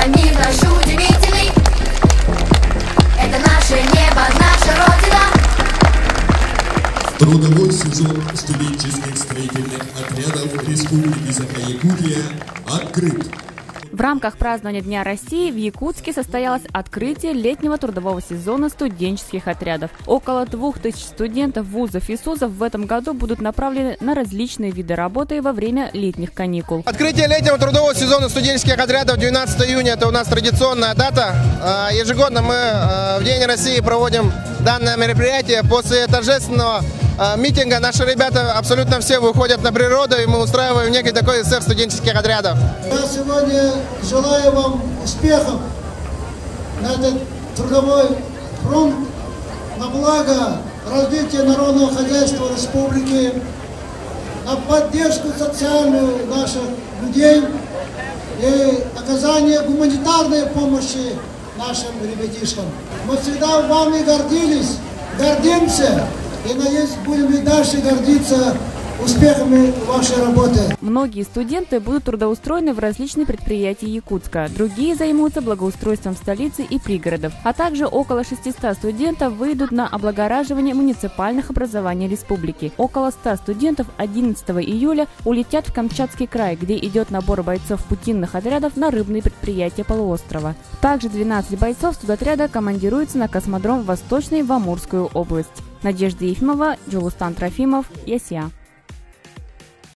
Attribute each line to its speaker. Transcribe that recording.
Speaker 1: мир наш удивительный. Это наше небо, наша Родина.
Speaker 2: Трудовой сезон студенческих строительных отрядов Республики Саха-Якутия открыт.
Speaker 3: В рамках празднования Дня России в Якутске состоялось открытие летнего трудового сезона студенческих отрядов. Около 2000 студентов вузов и СУЗов в этом году будут направлены на различные виды работы во время летних каникул.
Speaker 4: Открытие летнего трудового сезона студенческих отрядов 12 июня – это у нас традиционная дата. Ежегодно мы в День России проводим данное мероприятие. После торжественного митинга наши ребята абсолютно все выходят на природу, и мы устраиваем некий такой цех студенческих отрядов.
Speaker 5: Я сегодня желаю вам успехов на этот трудовой фронт, на благо развития народного хозяйства республики, на поддержку социальную наших людей и оказание гуманитарной помощи нашим ребятишкам. Мы всегда вами гордились, гордимся и, надеюсь, будем и дальше гордиться успехами вашей работы.
Speaker 3: Многие студенты будут трудоустроены в различные предприятия Якутска, другие займутся благоустройством столицы и пригородов, а также около 600 студентов выйдут на облагораживание муниципальных образований республики. Около 100 студентов 11 июля улетят в Камчатский край, где идет набор бойцов путинных отрядов на рыбные предприятия полуострова. Также 12 бойцов студотряда командируются на космодром Восточный в Амурскую область. Надежда Ефимова, Джулустан Трофимов, ЯСЯ.